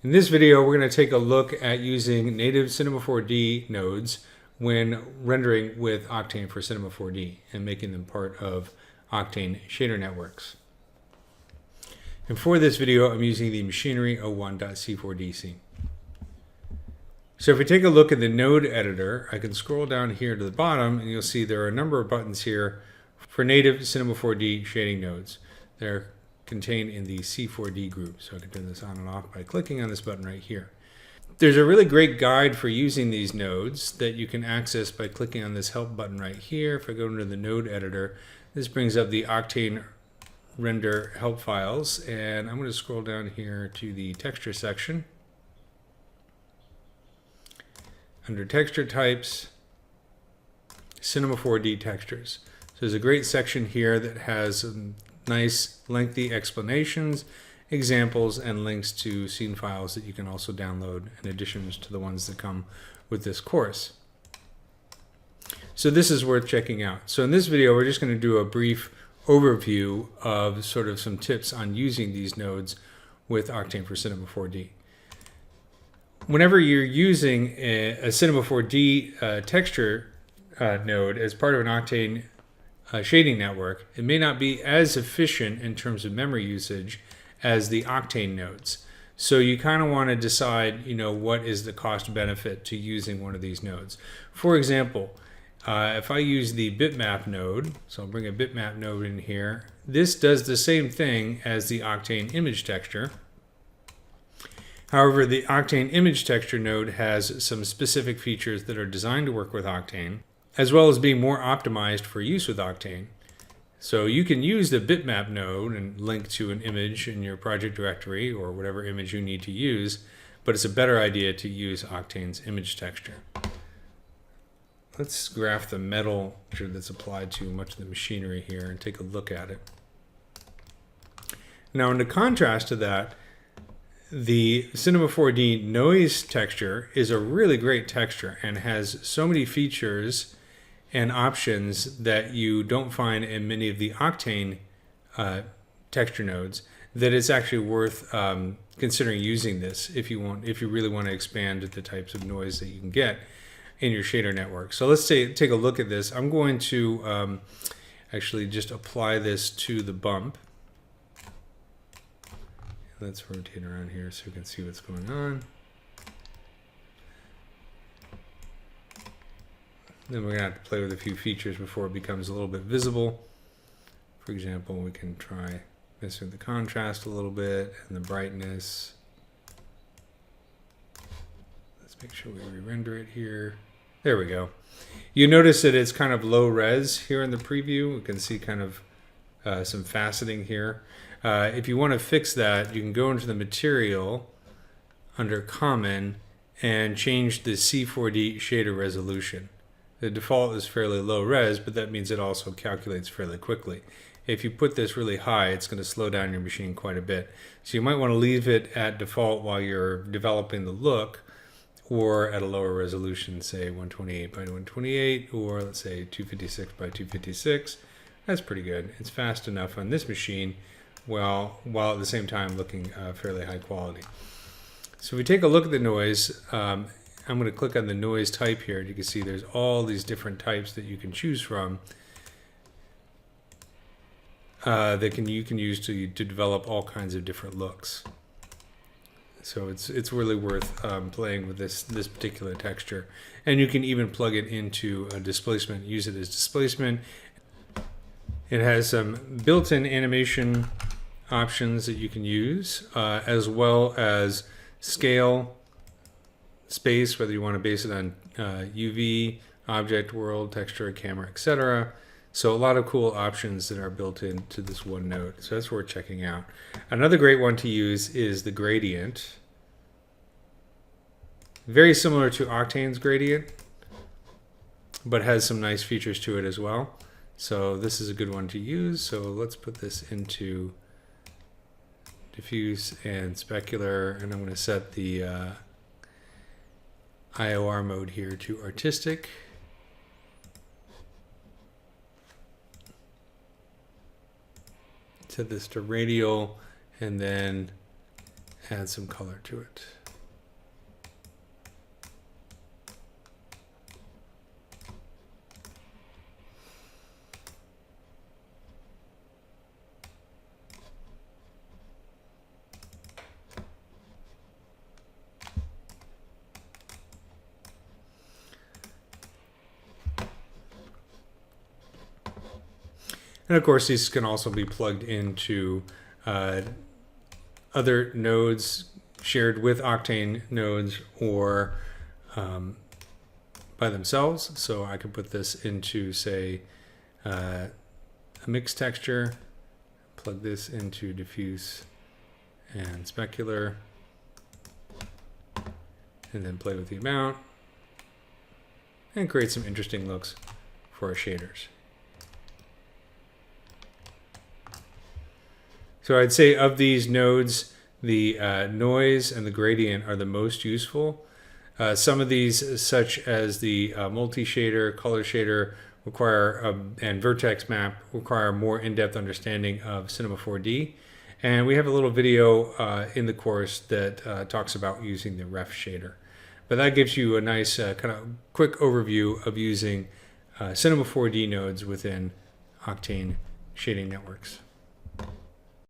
In this video, we're going to take a look at using native Cinema 4D nodes when rendering with Octane for Cinema 4D and making them part of Octane shader networks. And for this video, I'm using the machinery 01.c4dc. So if we take a look at the node editor, I can scroll down here to the bottom and you'll see there are a number of buttons here for native Cinema 4D shading nodes. They're contained in the C4D group. So I can turn this on and off by clicking on this button right here. There's a really great guide for using these nodes that you can access by clicking on this help button right here. If I go into the node editor, this brings up the OctaneRender help files, and I'm going to scroll down here to the texture section. Under texture types, Cinema 4D textures. So there's a great section here that has some nice lengthy explanations, examples, and links to scene files that you can also download in addition to the ones that come with this course. So this is worth checking out. So in this video, we're just going to do a brief overview of sort of some tips on using these nodes with Octane for Cinema 4D. Whenever you're using a Cinema 4D texture node as part of an Octane shading network, it may not be as efficient in terms of memory usage as the Octane nodes. So you kind of want to decide, what is the cost benefit to using one of these nodes. For example, if I use the Bitmap node, so I'll bring a Bitmap node in here, this does the same thing as the Octane image texture. However, the Octane image texture node has some specific features that are designed to work with Octane, as well as being more optimized for use with Octane. So you can use the Bitmap node and link to an image in your project directory or whatever image you need to use, but it's a better idea to use Octane's image texture. Let's graph the metal that's applied to much of the machinery here and take a look at it. Now, in contrast to that, the Cinema 4D noise texture is a really great texture and has so many features and options that you don't find in many of the Octane texture nodes that it's actually worth considering using this if you really want to expand the types of noise that you can get in your shader network. So let's take a look at this. I'm going to actually just apply this to the bump. Let's rotate around here so we can see what's going on. Then we're going to have to play with a few features before it becomes a little bit visible. For example, we can try messing with the contrast a little bit and the brightness. Let's make sure we re-render it here. There we go. You notice that it's kind of low res here in the preview. We can see kind of some faceting here. If you want to fix that, you can go into the material under common and change the C4D shader resolution. The default is fairly low res, but that means it also calculates fairly quickly. If you put this really high, it's going to slow down your machine quite a bit. So you might want to leave it at default while you're developing the look, or at a lower resolution, say 128 by 128, or let's say 256 by 256. That's pretty good. It's fast enough on this machine, while at the same time looking fairly high quality. So if we take a look at the noise, I'm going to click on the noise type here. You can see there's all these different types that you can choose from that you can use to develop all kinds of different looks. So it's really worth playing with this particular texture. And you can even plug it into a displacement, use it as displacement. It has some built-in animation options that you can use, as well as scale, space, whether you want to base it on UV, object, world, texture, camera, etc. So a lot of cool options that are built into this one node. So that's worth checking out. Another great one to use is the gradient. Very similar to Octane's gradient, but has some nice features to it as well. So this is a good one to use. So let's put this into diffuse and specular, and I'm going to set the IOR mode here to artistic. Set this to radial, and then add some color to it. And of course, these can also be plugged into other nodes shared with Octane nodes or by themselves. So I could put this into, say, a mixed texture, plug this into diffuse and specular, and then play with the amount and create some interesting looks for our shaders. So I'd say of these nodes, the noise and the gradient are the most useful. Some of these, such as the multi-shader, color shader, require and vertex map require more in-depth understanding of Cinema 4D. And we have a little video in the course that talks about using the ref shader. But that gives you a nice kind of quick overview of using Cinema 4D nodes within Octane shading networks.